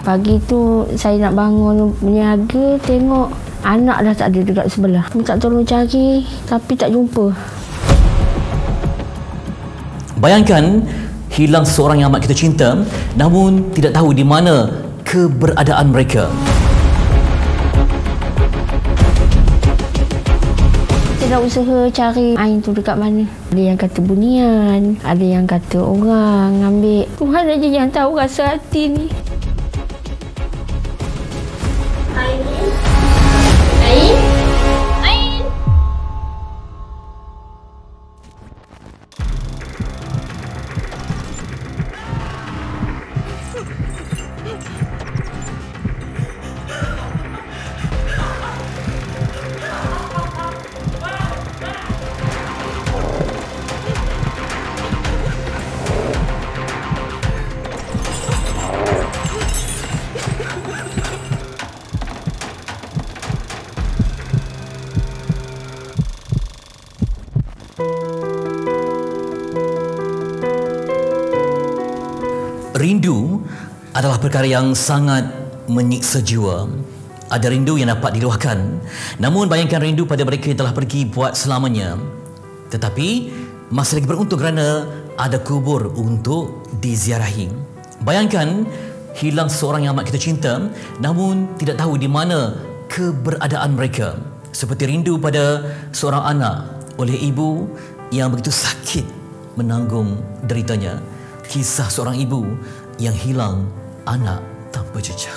Pagi tu saya nak bangun berniaga, tengok anak dah tak ada dekat sebelah. Minta tolong cari tapi tak jumpa. Bayangkan hilang seorang yang amat kita cinta namun tidak tahu di mana keberadaan mereka. Kita dah usaha cari Ain tu dekat mana. Ada yang kata bunian, ada yang kata orang ambil. Tuhan aja yang tahu rasa hati ni. Rindu adalah perkara yang sangat menyiksa jiwa. Ada rindu yang dapat diluahkan, namun bayangkan rindu pada mereka yang telah pergi buat selamanya. Tetapi masih lagi beruntung kerana ada kubur untuk diziarahi. Bayangkan hilang seorang yang amat kita cinta namun tidak tahu di mana keberadaan mereka. Seperti rindu pada seorang anak oleh ibu yang begitu sakit menanggung deritanya. Kisah seorang ibu yang hilang anak tanpa jejak.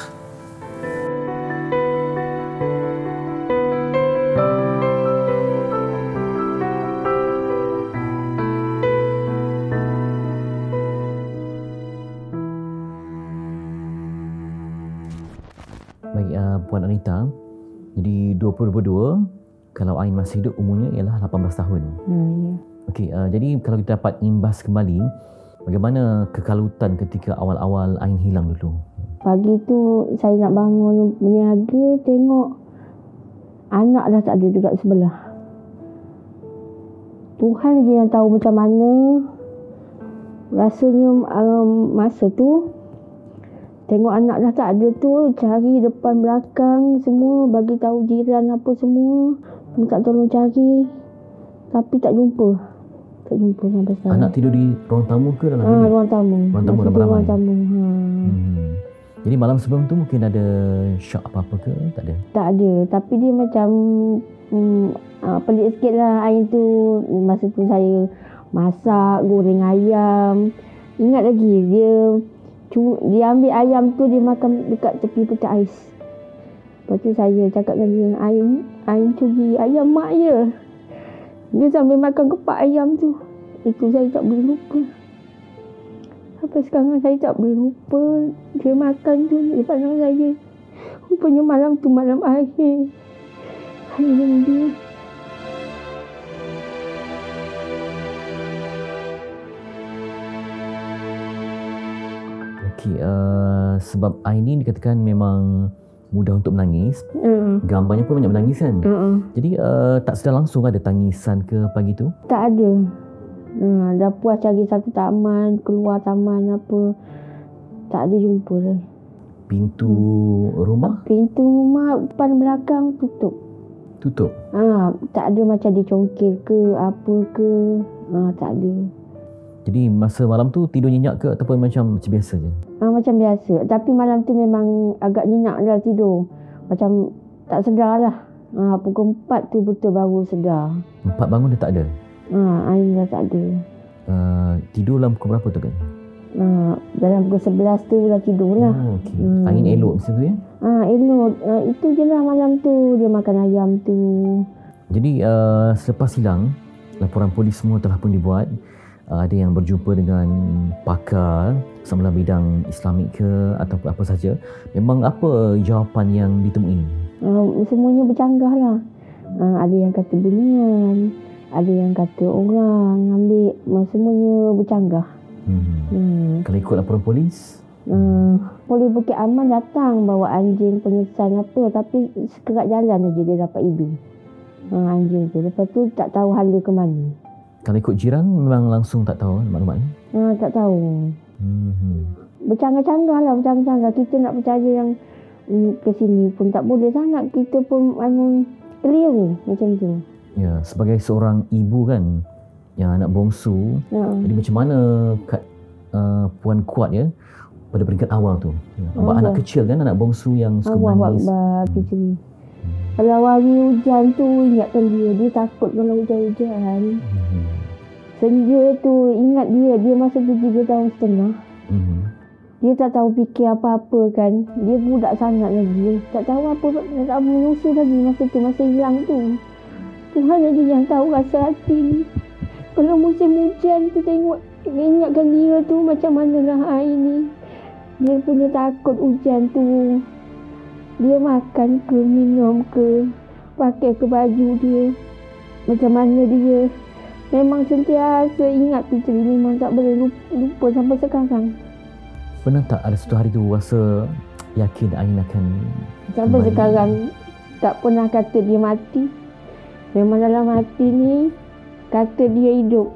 Baik, Puan Anita, jadi 2022, kalau Ain masih hidup umurnya ialah 18 tahun. Ya. Okey, jadi kalau kita dapat imbas kembali, bagaimana kekalutan ketika awal-awal Ain hilang dulu? Pagi tu saya nak bangun berniaga, tengok anak dah tak ada dekat sebelah. Tuhan je yang tahu macam mana. Rasanya masa tu tengok anak dah tak ada tu, cari depan belakang semua, bagi tahu jiran apa semua, minta tolong cari tapi tak jumpa. Tak jumpa sampai sekarang. Anak tidur di ruang tamu ke dalam bilik? Ruang tamu. Ruang tamu ramai-ramai. Ruang tamu. Jadi malam sebelum tu mungkin ada syok apa-apa ke? Tak ada? Tak ada. Tapi dia macam pelik sikit lah Ain tu. Masa tu saya masak, goreng ayam. Ingat lagi dia ambil ayam tu, dia makan dekat tepi pecah ais. Lepas tu saya cakap dengan dia, Ain curi ayam mak je. Dia sambil makan kepak ayam tu. Itu saya tak boleh lupa. Sampai sekarang saya tak boleh lupa dia makan tu di depan saya. Rupanya malam tu malam akhir. Hanya dengan dia. Okey, sebab Ain ni dikatakan memang mudah untuk menangis. Gambarnya pun banyak menangis kan? Jadi tak sedar langsung ada tangisan ke pagi tu? Tak ada. Dah puas cari satu taman, keluar taman apa. Tak ada jumpa dah. Pintu rumah? Pintu rumah depan belakang tutup. Tutup? Tak ada macam dicongkir ke apa ke. Tak ada. Jadi masa malam tu tidur nyenyak ke ataupun macam biasa je? Macam biasa. Tapi malam tu memang agak nyenyak dah tidur. Macam tak sedar lah. Pukul 4 tu betul baru sedar. 4 bangun dah tak ada? Ain dah tak ada. Tidur dalam pukul berapa tu kan? Dalam pukul 11 tu dah tidur lah. Okay. Ain elok masa tu ya? Elok. Itu je lah malam tu. Dia makan ayam tu. Jadi selepas hilang, laporan polis semua telah pun dibuat. Ada yang berjumpa dengan pakar sama dalam bidang Islamik ke ataupun apa saja. Memang apa jawapan yang ditemui? Semuanya bercanggah lah. Ada yang kata bunian, ada yang kata orang ambil. Semuanya bercanggah. Kalau ikut laporan polis? Polis Bukit Aman datang bawa anjing pengesan apa, tapi sekerat jalan aja dia dapat hidup. Anjing tu. Lepas tu tak tahu hala ke mana. Kalau ikut jiran memang langsung tak tahu maklumat ni? Tak tahu. bercanggah-canggah lah, bercanggah-canggah. Kita nak percaya yang ke sini pun tak boleh sangat. Kita pun keliru macam tu. Ya, sebagai seorang ibu kan, yang anak bongsu, jadi macam mana Puan kuat ya pada peringkat awal tu? Ya. Anak kecil kan, anak bongsu yang suka menangis. Kalau hari hujan tu, ingatkan dia takut kalau hujan-hujan. Senja tu, ingat dia masa tu 3 tahun setengah. Dia tak tahu fikir apa-apa kan. Dia budak sangat lagi. Tak tahu apa, tak menyusul lagi masa tu, masa hilang tu. Tuhan aja yang tahu rasa hati ni. Kalau musim hujan tu tengok, ingatkan dia tu macam manalah air ni. Dia punya takut hujan tu. Dia makan ke, minum ke, pakai ke baju dia. Macam mana dia. Memang sentiasa ingat Fitri. Memang tak boleh lupa sampai sekarang. Pernah tak ada satu hari tu rasa yakin Ain akan sampai kembali? Sekarang tak pernah kata dia mati. Memang dalam hati ni kata dia hidup.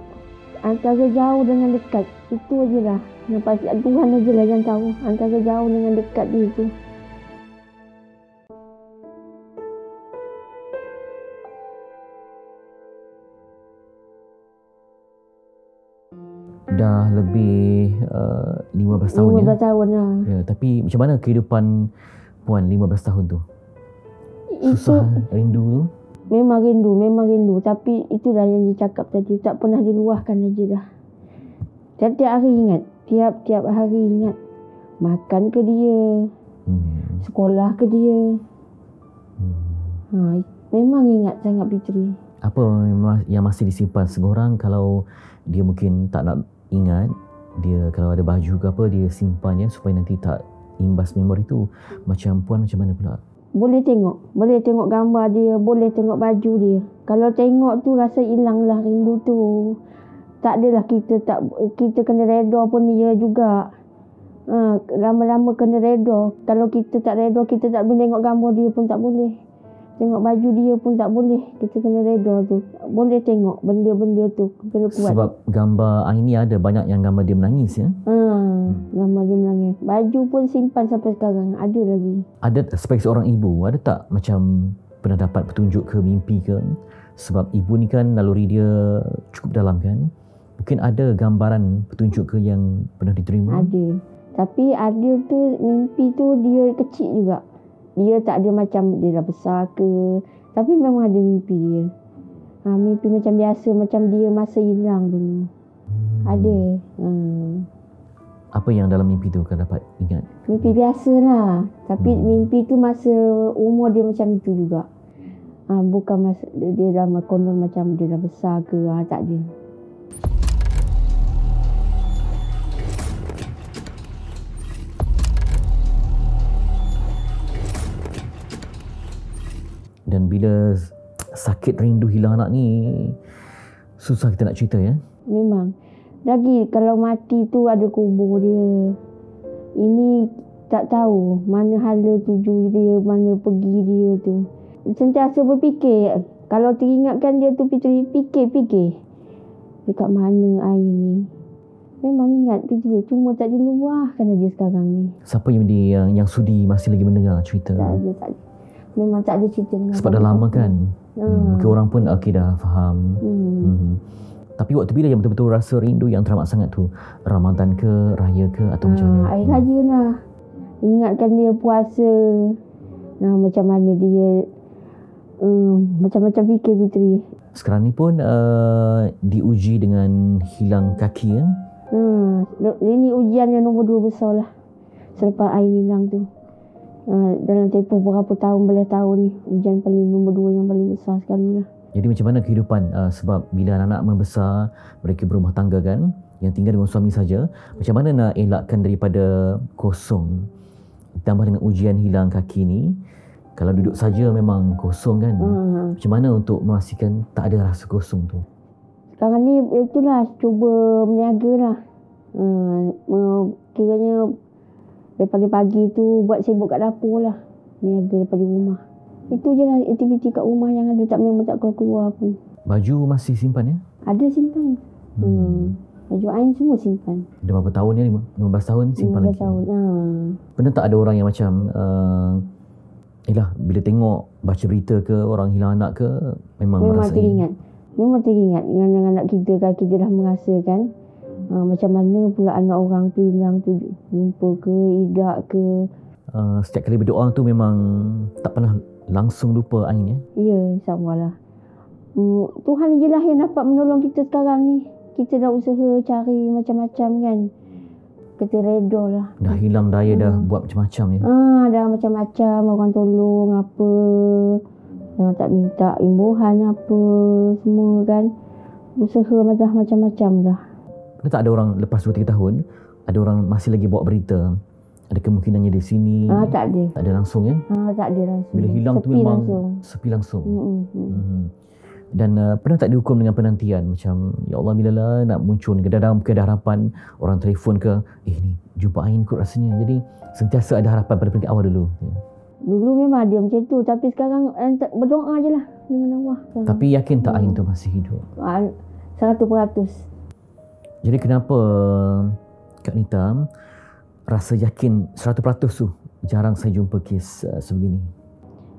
Antara jauh dengan dekat. Itu ajalah. Pasti Tuhan ajalah yang tahu. Antara jauh dengan dekat dia tu. Dah lebih 15 tahun 15 tahun lah. Ya, tapi macam mana kehidupan Puan 15 tahun tu? Susah, rindu tu? Memang rindu. Tapi itulah yang dia cakap tadi. Tak pernah diluahkan aja dah. Tiap-tiap hari ingat. Tiap-tiap hari ingat. Makan ke dia. Sekolah ke dia. Memang ingat sangat Fitri. Apa yang masih disimpan seorang kalau dia mungkin tak nak ingat, dia kalau ada baju ke apa dia simpannya supaya nanti tak imbas memori tu. Macam Puan macam mana pula? Boleh tengok gambar dia, boleh tengok baju dia. Kalau tengok tu rasa hilang lah rindu tu. Tak adalah kita kena reda pun dia juga. Lama-lama kena reda. Kalau kita tak reda, kita tak boleh tengok gambar dia pun tak boleh. Tengok baju dia pun tak boleh. Kita kena reda tu. Boleh tengok benda-benda tu. Kena kuat. Sebab gambar Ain ni ada banyak yang gambar dia menangis ya? Gambar dia menangis. Baju pun simpan sampai sekarang. Ada lagi. Ada sebagai seorang ibu, ada tak macam pernah dapat petunjuk ke mimpi ke? Sebab ibu ni kan naluri dia cukup dalam kan? Mungkin ada gambaran petunjuk ke yang pernah diterima? Ada. Tapi ada tu mimpi tu dia kecil juga. Dia tak ada macam dia dah besar ke. Tapi memang ada mimpi dia. Mimpi macam biasa. Macam dia masa hilang dulu. Ada. Apa yang dalam mimpi tu kau dapat ingat? Mimpi biasa lah. Tapi mimpi tu masa umur dia macam itu juga. Bukan masa dia dah konon macam dia dah besar ke. Tak ada. Dan bila sakit rindu hilang anak ni, susah kita nak cerita ya. Memang. Lagi kalau mati tu ada kubur dia. Ini tak tahu mana hala tuju dia, mana pergi dia tu. Sentiasa berfikir. Kalau teringatkan dia tu Fitri, fikir. Dekat mana air ni. Memang ingat Fitri. Cuma tak diluahkan aja sekarang ni. Siapa yang sudi masih lagi mendengar cerita? Tak ada. Memang tak ada cerita dengan sebab dah lama kan. Mungkin orang pun dah faham. Tapi waktu bila yang betul-betul rasa rindu yang teramat sangat tu? Ramadan ke, raya ke atau macam mana? Air raya lah. Ingatkan dia puasa. Macam mana dia macam-macam fikir Fitri. Sekarang ni pun diuji dengan hilang kaki ya? Ini ujian yang nombor 2 besar lah. Selepas air hilang tu. Dalam tempoh berapa tahun, belas tahun ni. Ujian paling nombor 2 yang paling besar sekali lah. Jadi macam mana kehidupan sebab bila anak-anak membesar, mereka berumah tangga kan, yang tinggal dengan suami saja, macam mana nak elakkan daripada kosong ditambah dengan ujian hilang kaki ni? Kalau duduk saja memang kosong kan. Macam mana untuk memastikan tak ada rasa kosong tu? Sekarang ni itulah cuba berniaga lah. Kiranya daripada pagi tu buat sibuk kat dapur lah. Niaga daripada rumah. Itu je lah aktiviti kat rumah yang ada. Memang tak keluar-keluar pun. Baju masih simpan ya? Ada simpan. Baju Ain semua simpan. Dah berapa tahun ni? 15 tahun simpan 15 lagi. tahun. Pernah tak ada orang yang macam bila tengok baca berita ke orang hilang anak ke memang merasa teringat. Memang teringat dengan anak kita kan, kita dah merasa kan macam mana pula anak orang tu hilang tu, jumpa ke, idak ke. Setiap kali berdoa tu memang tak pernah langsung lupa Ain ya? Ya, insyaAllah lah. Tuhan je lah yang dapat menolong kita sekarang ni. Kita dah usaha cari macam-macam kan. Kita reda lah. Dah hilang daya dah buat macam-macam ya? Dah macam-macam orang tolong apa. Tak minta imbuhan apa. Semua kan. Usaha dah macam-macam dah. Pernah tak ada orang lepas 2-3 tahun, ada orang masih lagi bawa berita? Ada kemungkinannya di sini? Tak ada. Tak ada langsung ya? Tak ada langsung. Bila hilang sepi tu memang langsung. sepi langsung. Dan pernah tak dihukum dengan penantian macam ya Allah bilalah nak muncul ni, dalam keadaan harapan orang telefon ke ni jumpa Ain kot rasanya. Jadi sentiasa ada harapan pada peringkat awal dulu. Dulu memang ada macam tu, tapi sekarang berdoa je lah dengan Allah. Tapi yakin tak Ain tu masih hidup? 100%. Jadi kenapa Kak Nita rasa yakin 100% tu? Jarang saya jumpa kes sebegini.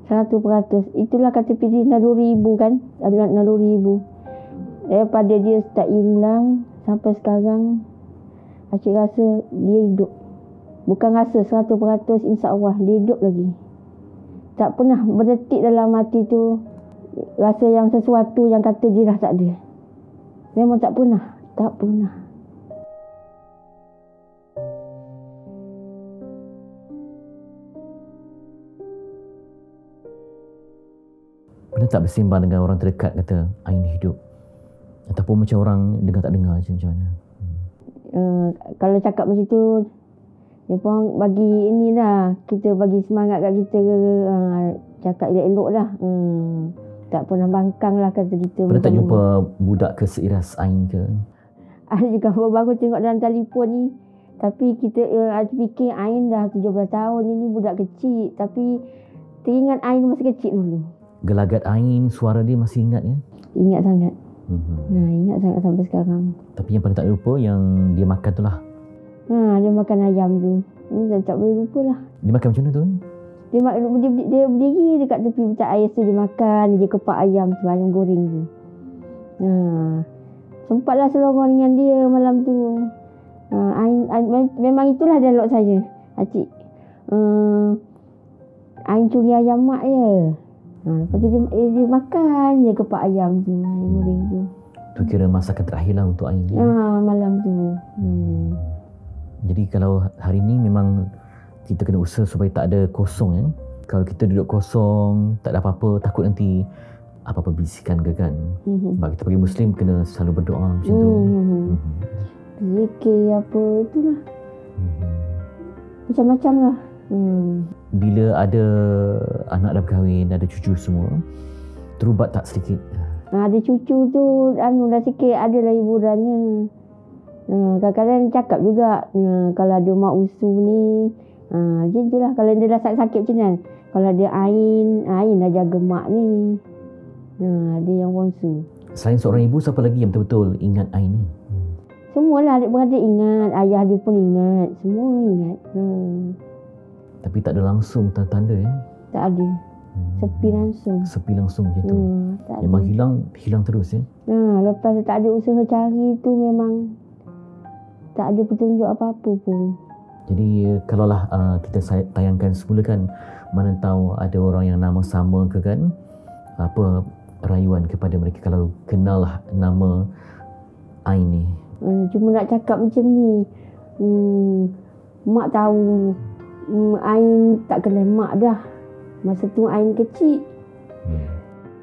100%. Itulah kata pilih naluri ibu kan. Adalah naluri ibu. Daripada dia start hilang sampai sekarang, Acik rasa dia hidup. Bukan rasa, 100% insya-Allah dia hidup lagi. Tak pernah berdetik dalam hati tu rasa yang sesuatu yang kata dia dah tak ada. Memang tak pernah. Tak pernah. Pernah tak bersembang dengan orang terdekat kata Ain hidup? Ataupun macam orang dengar tak dengar macam mana? Kalau cakap macam tu, dia pun bagi inilah, kita bagi semangat kat kita, cakap elok-elok lah. Tak pernah bangkang lah kata kita. Pernah tak jumpa budak ke seiras Ain ke? Ada juga baru tengok dalam telefon ni. Tapi kita fikir Ain dah 17 tahun, ini budak kecil. Tapi teringat Ain masa kecil dulu. Gelagat Ain, suara dia masih ingat ya? Ingat sangat. Ingat sangat sampai sekarang. Tapi yang paling tak lupa yang dia makan tu lah. Dia makan ayam tu. Tak boleh lupa lah. Dia makan macam mana tu? Dia berdiri dekat tepi petak air tu, dia makan. Dia kepak ayam tu, ayam goreng tu. Sempatlah selorong dengan dia malam tu. Memang itulah dialog saya. Acik, Ain curi ayam mak je. Lepas tu dia makan je kepak ayam tu, ayam goreng tu. Tu kira masakan terakhir lah untuk Ain. Malam tu. Jadi kalau hari ni memang kita kena usaha supaya tak ada kosong ya. Kalau kita duduk kosong, tak ada apa-apa, takut nanti apa-apa bisikan ke kan. Sebab kita bagi Muslim kena selalu berdoa macam tu. Zikir apa itulah. Macam-macam lah. Bila ada anak dah berkahwin, ada cucu semua, terubat tak sedikit? Ada cucu tu, dah sikit adalah hiburannya. Kadang-kadang cakap juga, kalau ada mak usu ni, macam tu lah. Kalau dia dah sakit macam mana? Kalau ada Ain dah jaga mak ni. Ada yang wongsu. Selain seorang ibu, siapa lagi yang betul-betul ingat Ain ni? Semualah adik-beradik ingat, ayah dia pun ingat, semua ingat. Tapi tak ada langsung tanda-tanda ya? Tak ada. Sepi langsung. Sepi langsung macam tu. Tak memang ada. hilang terus ya? Lepas tak ada usaha cari tu memang tak ada petunjuk apa-apa pun. Jadi kalaulah kita tayangkan semula kan, mana tahu ada orang yang nama sama ke kan, apa rayuan kepada mereka kalau kenal lah nama Ain ni? Cuma nak cakap macam ni, mak tahu Ain tak kenal mak dah. Masa tu Ain kecil.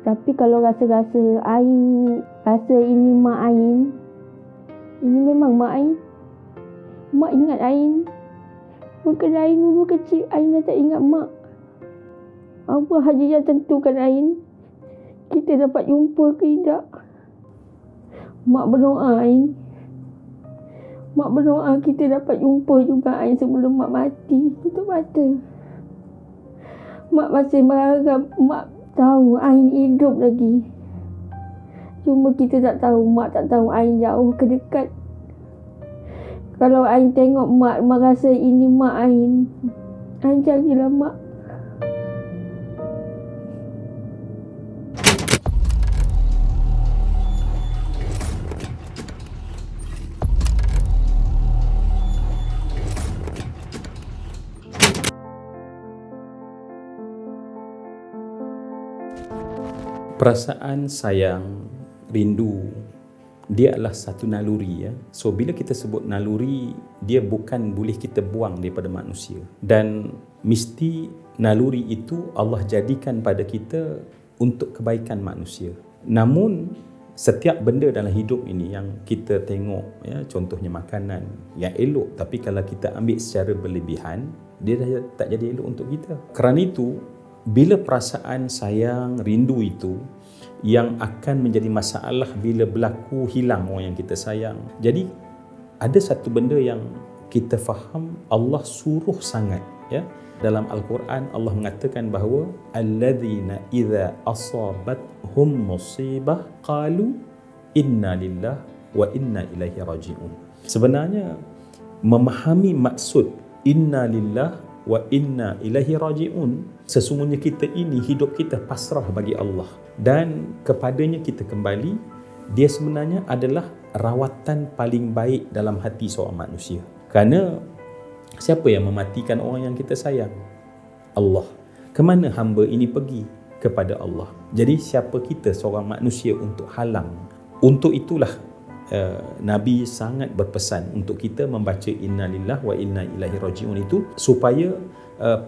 Tapi kalau rasa-rasa Ain, rasa ini mak Ain, ini memang mak Ain. Mak ingat Ain. Bukan Ain dulu kecil, Ain dah tak ingat mak. Apa saja yang tentukan Ain, kita dapat jumpa ke tidak. Mak berdoa Ain. Mak berdoa kita dapat jumpa juga Ain sebelum mak mati tutup mata. Mak masih berharap mak tahu Ain hidup lagi. Cuma kita tak tahu, mak tak tahu Ain jauh ke dekat. Kalau Ain tengok mak merasa ini mak Ain jadilah mak. Perasaan sayang, rindu, dia adalah satu naluri ya. So bila kita sebut naluri, dia bukan boleh kita buang daripada manusia. Dan mesti naluri itu Allah jadikan pada kita untuk kebaikan manusia. Namun setiap benda dalam hidup ini yang kita tengok ya, contohnya makanan yang elok, tapi kalau kita ambil secara berlebihan, dia dah tak jadi elok untuk kita. Kerana itu, bila perasaan sayang, rindu itu yang akan menjadi masalah bila berlaku hilang orang yang kita sayang. Jadi ada satu benda yang kita faham Allah suruh sangat ya. Dalam Al-Quran Allah mengatakan bahawa alladzina idza asabathum musibah qalu inna lillahi wa inna ilaihi raji'un. Sebenarnya memahami maksud inna lillahi wa inna ilaihi raji'un, sesungguhnya kita ini hidup kita pasrah bagi Allah dan kepadanya kita kembali. Dia sebenarnya adalah rawatan paling baik dalam hati seorang manusia. Kerana siapa yang mematikan orang yang kita sayang? Allah. Kemana hamba ini pergi? Kepada Allah. Jadi siapa kita seorang manusia untuk halang? Untuk itulah Nabi sangat berpesan untuk kita membaca inna lillahi wa inna ilaihi raji'un itu, supaya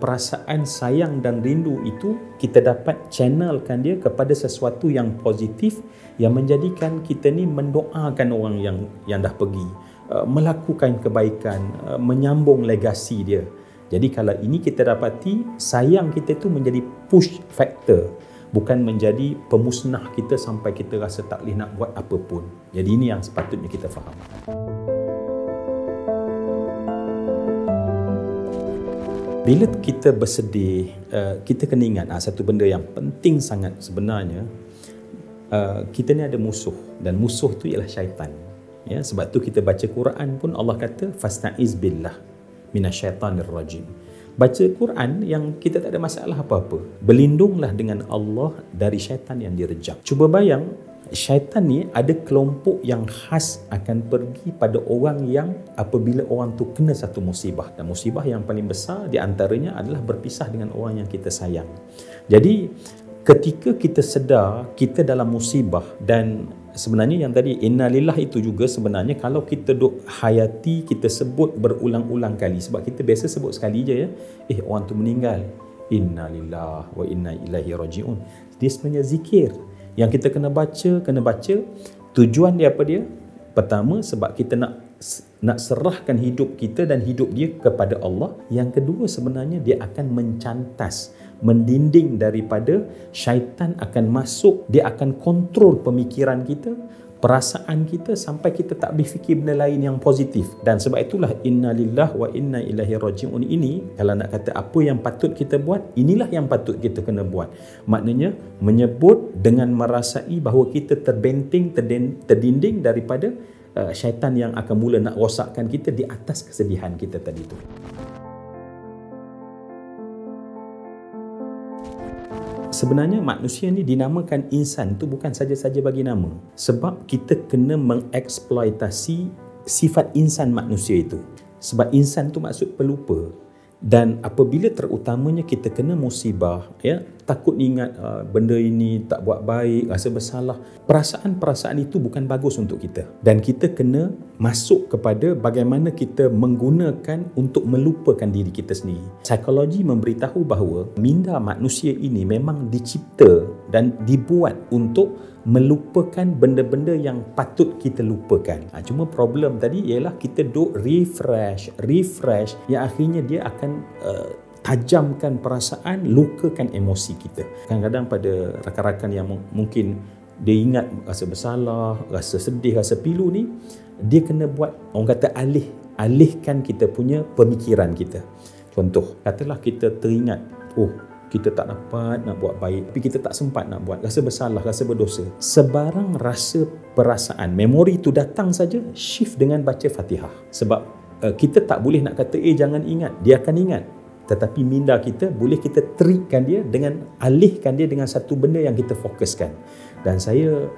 perasaan sayang dan rindu itu kita dapat channelkan dia kepada sesuatu yang positif, yang menjadikan kita ni mendoakan orang yang dah pergi, melakukan kebaikan, menyambung legasi dia. Jadi kalau ini kita dapati, sayang kita itu menjadi push factor, bukan menjadi pemusnah kita sampai kita rasa tak boleh nak buat apa pun. Jadi ini yang sepatutnya kita faham. Bila kita bersedih, kita kena ingat satu benda yang penting sangat sebenarnya. Kita ni ada musuh, dan musuh tu ialah syaitan. Ya, sebab tu kita baca Quran pun Allah kata fasta'iz billah minasyaitanir rajim. Baca Quran yang kita tak ada masalah apa-apa. Berlindunglah dengan Allah dari syaitan yang direjam. Cuba bayang, syaitan ni ada kelompok yang khas akan pergi pada orang yang apabila orang tu kena satu musibah. Dan musibah yang paling besar di antaranya adalah berpisah dengan orang yang kita sayang. Jadi ketika kita sedar kita dalam musibah, dan sebenarnya yang tadi innalillah itu juga sebenarnya kalau kita duk hayati, kita sebut berulang-ulang kali, sebab kita biasa sebut sekali je ya, orang tu meninggal, innalillah wa inna ilaihi raji'un. Dia sebenarnya zikir yang kita kena baca. Tujuan dia apa dia? Pertama, sebab kita nak serahkan hidup kita dan hidup dia kepada Allah. Yang kedua, sebenarnya dia akan mencantas, mendinding daripada syaitan akan masuk, dia akan kontrol pemikiran kita, perasaan kita, sampai kita tak boleh fikir benda lain yang positif. Dan sebab itulah innalillah wa inna ilaihi raji'un ini, kalau nak kata apa yang patut kita buat, inilah yang patut kita kena buat. Maknanya menyebut dengan merasai bahawa kita terbenting, terdinding daripada syaitan yang akan mula nak rosakkan kita di atas kesedihan kita tadi tu. Sebenarnya manusia ni dinamakan insan tu bukan saja-saja bagi nama. Sebab kita kena mengeksploitasi sifat insan manusia itu. Sebab insan tu maksud pelupa. Dan apabila terutamanya kita kena musibah, ya, takut ingat benda ini tak buat baik, rasa bersalah, perasaan-perasaan itu bukan bagus untuk kita. Dan kita kena masuk kepada bagaimana kita menggunakan untuk melupakan diri kita sendiri. Psikologi memberitahu bahawa minda manusia ini memang dicipta dan dibuat untuk melupakan benda-benda yang patut kita lupakan. Cuma problem tadi ialah kita duk refresh yang akhirnya dia akan tajamkan perasaan, lukakan emosi kita. Kadang-kadang pada rakan-rakan yang mungkin dia ingat rasa bersalah, rasa sedih, rasa pilu ni, dia kena buat, orang kata alihkan kita punya pemikiran kita. Contoh, katalah kita teringat, kita tak dapat nak buat baik, tapi kita tak sempat nak buat, rasa bersalah, rasa berdosa. Sebarang rasa perasaan, memori itu datang saja, shift dengan baca Fatihah. Sebab kita tak boleh nak kata jangan ingat, dia akan ingat. Tetapi minda kita boleh kita trikkan dia dengan alihkan dia dengan satu benda yang kita fokuskan. Dan saya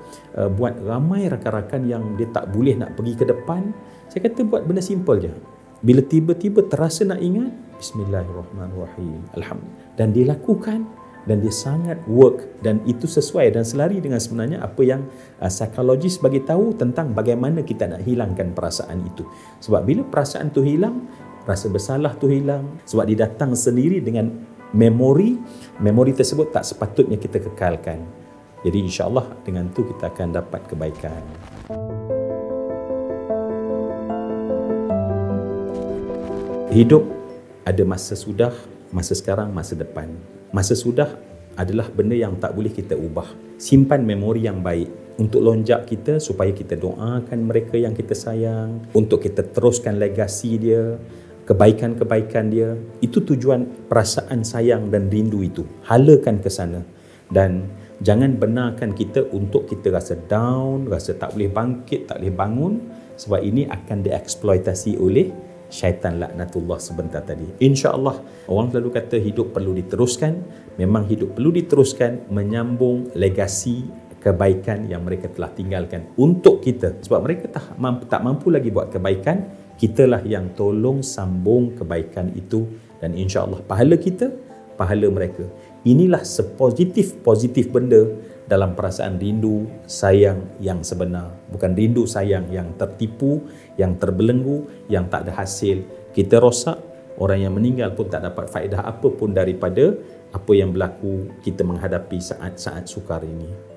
buat ramai rakan-rakan yang dia tak boleh nak pergi ke depan, saya kata buat benda simple je. Bila tiba-tiba terasa nak ingat, bismillahirrahmanirrahim, alhamdulillah, dan dia lakukan, dan dia sangat work, dan itu sesuai dan selari dengan sebenarnya apa yang psikologis bagi tahu tentang bagaimana kita nak hilangkan perasaan itu. Sebab bila perasaan tu hilang, rasa bersalah tu hilang, sebab dia datang sendiri dengan memori tersebut tak sepatutnya kita kekalkan. Jadi insya-Allah dengan tu kita akan dapat kebaikan. Hidup ada masa sudah, masa sekarang, masa depan. Masa sudah adalah benda yang tak boleh kita ubah. Simpan memori yang baik untuk lonjak kita supaya kita doakan mereka yang kita sayang, untuk kita teruskan legasi dia, kebaikan-kebaikan dia. Itu tujuan perasaan sayang dan rindu itu. Halakan ke sana. Dan jangan benarkan kita untuk kita rasa down, rasa tak boleh bangkit, tak boleh bangun, sebab ini akan dieksploitasi oleh syaitan laknatullah sebentar tadi. InsyaAllah, orang selalu kata hidup perlu diteruskan. Memang hidup perlu diteruskan, menyambung legasi kebaikan yang mereka telah tinggalkan untuk kita. Sebab mereka tak mampu lagi buat kebaikan, kitalah yang tolong sambung kebaikan itu. Dan insyaAllah pahala kita, pahala mereka. Inilah sepositif-positif benda dalam perasaan rindu sayang yang sebenar. Bukan rindu sayang yang tertipu, yang terbelenggu, yang tak ada hasil. Kita rosak, orang yang meninggal pun tak dapat faedah apa pun daripada apa yang berlaku kita menghadapi saat-saat sukar ini.